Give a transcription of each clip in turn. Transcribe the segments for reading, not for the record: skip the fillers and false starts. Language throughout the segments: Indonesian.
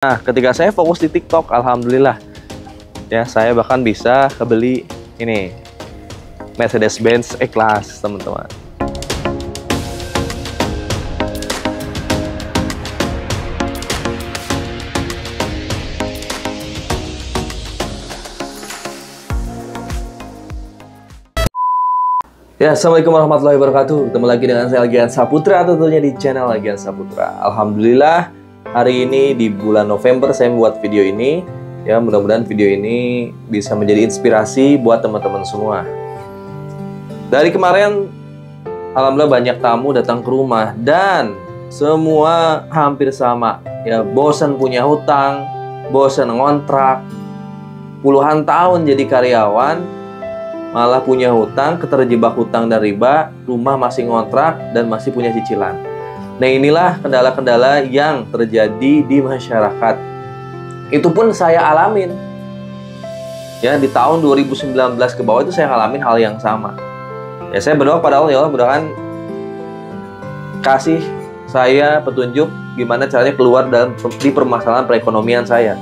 Nah, ketika saya fokus di TikTok, alhamdulillah ya, saya bahkan bisa kebeli ini Mercedes-Benz E-Class, teman-teman. Ya, assalamualaikum warahmatullahi wabarakatuh. Ketemu lagi dengan saya Algian Saputra, tentunya di channel Algian Saputra. Alhamdulillah, hari ini di bulan November saya membuat video ini. Ya, mudah-mudahan video ini bisa menjadi inspirasi buat teman-teman semua. Dari kemarin, alhamdulillah banyak tamu datang ke rumah dan semua hampir sama. Ya, bosan punya hutang, bosan ngontrak, puluhan tahun jadi karyawan, malah punya hutang, keterjebak hutang dan riba, rumah masih ngontrak dan masih punya cicilan. Nah, inilah kendala-kendala yang terjadi di masyarakat. Itu pun saya alamin. Ya, di tahun 2019 ke bawah itu saya ngalamin hal yang sama. Ya, saya berdoa pada Allah, ya Allah, mudah-mudahan kasih saya petunjuk gimana caranya keluar di permasalahan perekonomian saya.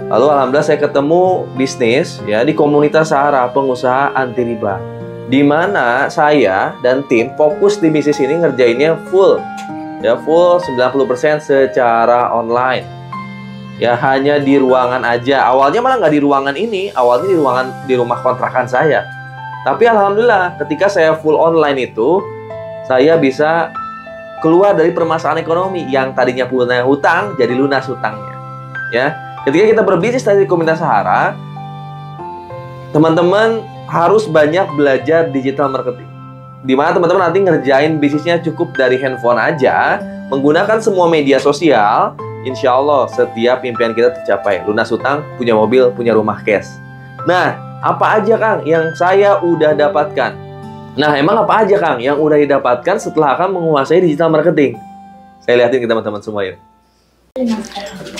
Lalu alhamdulillah saya ketemu bisnis ya di komunitas Sahara, pengusaha anti riba, di mana saya dan tim fokus di bisnis ini ngerjainnya full 90% secara online. Ya, hanya di ruangan aja. Awalnya malah nggak di ruangan ini, awalnya di rumah kontrakan saya. Tapi alhamdulillah ketika saya full online itu, saya bisa keluar dari permasalahan ekonomi yang tadinya punya hutang jadi lunas hutangnya. Ya. Ketika kita berbisnis dari komunitas Sahara, teman-teman harus banyak belajar digital marketing. Di mana teman-teman nanti ngerjain bisnisnya cukup dari handphone aja, menggunakan semua media sosial, insya Allah setiap impian kita tercapai. Lunas hutang, punya mobil, punya rumah cash. Nah, apa aja Kang yang saya udah dapatkan? Nah, emang apa aja Kang yang udah didapatkan setelah akan menguasai digital marketing? Saya lihatin ke teman-teman semua ya.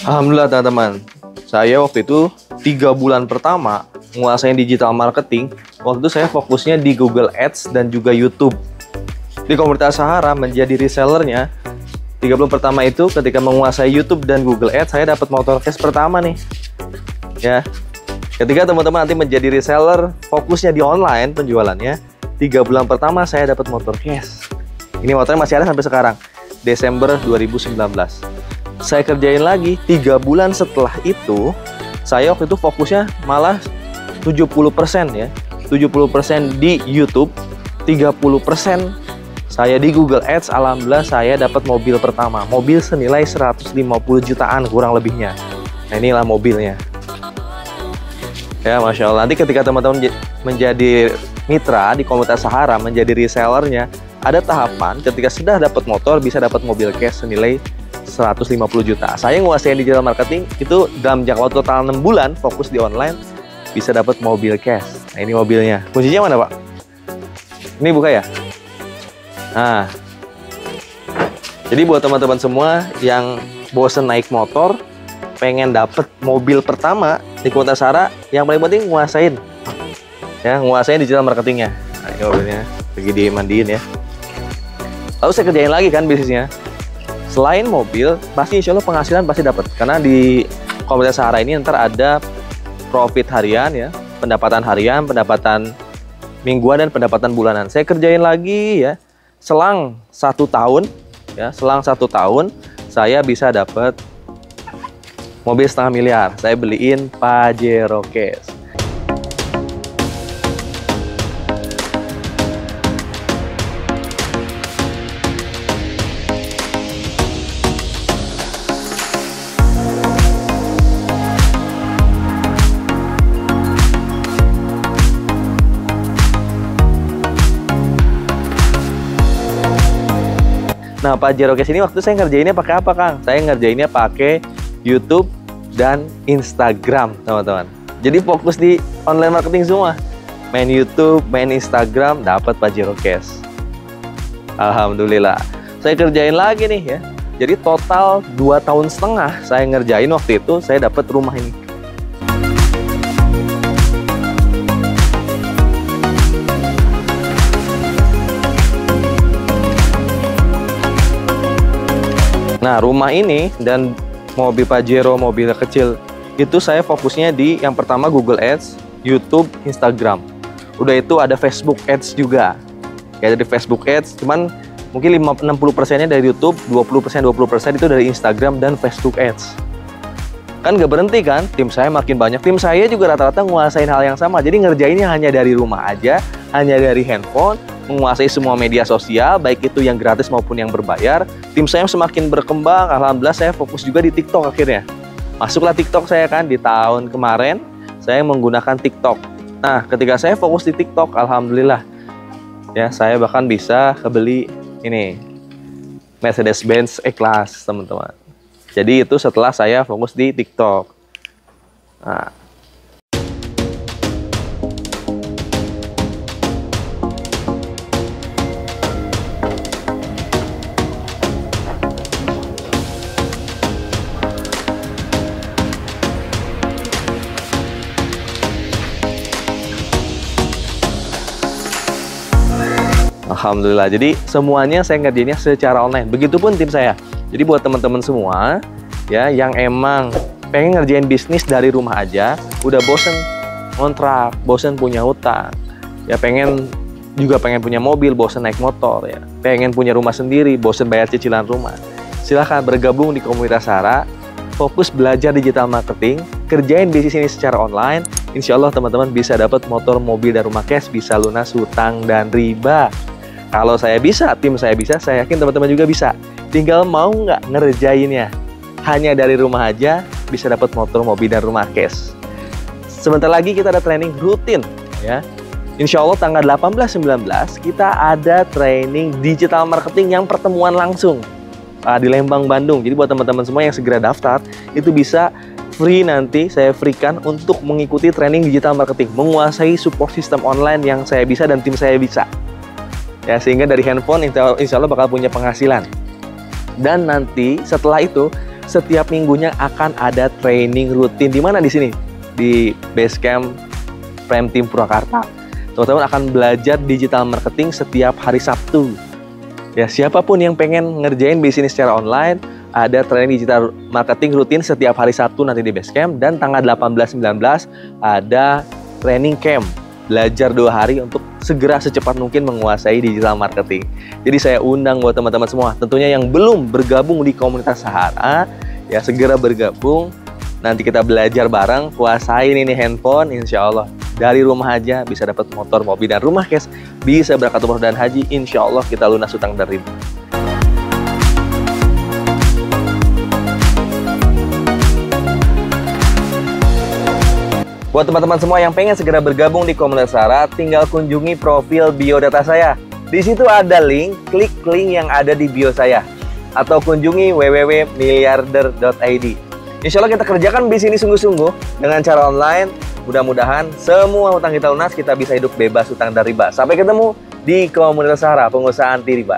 Alhamdulillah teman-teman, saya waktu itu 3 bulan pertama menguasai digital marketing. Waktu itu saya fokusnya di Google Ads dan juga YouTube. Di komunitas Sahara menjadi resellernya. 3 bulan pertama itu ketika menguasai YouTube dan Google Ads, saya dapat motor cash pertama nih. Ya, ketika teman-teman nanti menjadi reseller, fokusnya di online penjualannya, 3 bulan pertama saya dapat motor cash. Ini motornya masih ada sampai sekarang, Desember 2019. Saya kerjain lagi 3 bulan setelah itu, saya waktu itu fokusnya malah 70% ya. 70% di YouTube, 30% saya di Google Ads. Alhamdulillah saya dapat mobil pertama. Mobil senilai 150 jutaan kurang lebihnya. Nah, inilah mobilnya. Ya, Masya Allah. Nanti ketika teman-teman menjadi mitra di komunitas Sahara, menjadi resellernya, ada tahapan ketika sudah dapat motor bisa dapat mobil cash senilai 150 juta. Saya nguasain digital marketing itu dalam jangka waktu total 6 bulan fokus di online bisa dapat mobil cash. Nah, ini mobilnya. Kuncinya mana, Pak? Ini buka ya? Nah. Jadi buat teman-teman semua yang bosen naik motor, pengen dapat mobil pertama di komunitas Sahara, yang paling penting nguasain. Ya, nguasain digital marketingnya. Nah, ini mobilnya lagi dimandiin ya. Lalu saya kerjain lagi kan bisnisnya. Selain mobil, pasti insya Allah penghasilan pasti dapat. Karena di komunitas Sahara ini ntar ada profit harian ya, pendapatan harian, pendapatan mingguan, dan pendapatan bulanan. Saya kerjain lagi ya, selang 1 tahun ya, selang 1 tahun saya bisa dapat mobil setengah miliar. Saya beliin Pajero Cash. Nah, Pajero Cash ini waktu saya ngerjainnya pakai apa, Kang? Saya ngerjainnya pakai YouTube dan Instagram, teman-teman. Jadi fokus di online marketing semua. Main YouTube, main Instagram, dapat Pajero Cash. Alhamdulillah. Saya kerjain lagi nih ya. Jadi total 2,5 tahun saya ngerjain waktu itu, saya dapat rumah ini. Nah, rumah ini dan mobil Pajero, mobil kecil. Itu saya fokusnya di yang pertama Google Ads, YouTube, Instagram. Udah itu ada Facebook Ads juga. Ya dari Facebook Ads, cuman mungkin 60%-nya dari YouTube, 20% itu dari Instagram dan Facebook Ads. Kan gak berhenti kan, tim saya makin banyak. Tim saya juga rata-rata nguasain hal yang sama. Jadi ngerjainnya hanya dari rumah aja, hanya dari handphone, menguasai semua media sosial, baik itu yang gratis maupun yang berbayar. Tim saya semakin berkembang, alhamdulillah saya fokus juga di TikTok akhirnya. Masuklah TikTok saya kan, di tahun kemarin, saya menggunakan TikTok. Nah, ketika saya fokus di TikTok, alhamdulillah, ya saya bahkan bisa kebeli ini, Mercedes-Benz E-Class, teman-teman. Jadi itu setelah saya fokus di TikTok. Nah. Alhamdulillah, jadi semuanya saya ngerjainnya secara online. Begitupun tim saya. Jadi buat teman-teman semua ya yang emang pengen ngerjain bisnis dari rumah aja, udah bosen kontrak, bosen punya hutang, ya pengen punya mobil, bosen naik motor, ya pengen punya rumah sendiri, bosen bayar cicilan rumah. Silahkan bergabung di komunitas Sarah, fokus belajar digital marketing, kerjain bisnis ini secara online. Insya Allah teman-teman bisa dapat motor, mobil, dan rumah cash, bisa lunas hutang dan riba. Kalau saya bisa, tim saya bisa, saya yakin teman-teman juga bisa. Tinggal mau nggak ngerjainnya. Hanya dari rumah aja bisa dapat motor, mobil, dan rumah cash. Sebentar lagi kita ada training rutin ya. Insya Allah tanggal 18-19 kita ada training digital marketing yang pertemuan langsung di Lembang, Bandung. Jadi buat teman-teman semua yang segera daftar, itu bisa free, nanti saya freekan untuk mengikuti training digital marketing, menguasai support sistem online yang saya bisa dan tim saya bisa. Ya, sehingga dari handphone insya Allah bakal punya penghasilan. Dan nanti setelah itu setiap minggunya akan ada training rutin di mana di sini di Basecamp Prime Team Purwakarta. Teman-teman akan belajar digital marketing setiap hari Sabtu. Ya, siapapun yang pengen ngerjain bisnis secara online, ada training digital marketing rutin setiap hari Sabtu nanti di Basecamp, dan tanggal 18-19 ada training camp. Belajar 2 hari untuk segera secepat mungkin menguasai digital marketing. Jadi saya undang buat teman-teman semua, tentunya yang belum bergabung di komunitas Sahara, ya segera bergabung. Nanti kita belajar bareng, kuasain ini handphone, insya Allah dari rumah aja bisa dapat motor, mobil, dan rumah cash, bisa berangkat umroh dan haji, insya Allah kita lunas hutang dan riba. Buat teman-teman semua yang pengen segera bergabung di komunitas Sarah, tinggal kunjungi profil biodata saya. Di situ ada link, klik link yang ada di bio saya. Atau kunjungi www.miliarder.id. Insya Allah kita kerjakan bisnis ini sungguh-sungguh dengan cara online. Mudah-mudahan semua hutang kita lunas, kita bisa hidup bebas hutang dan riba. Sampai ketemu di komunitas Sarah, pengusaha anti riba.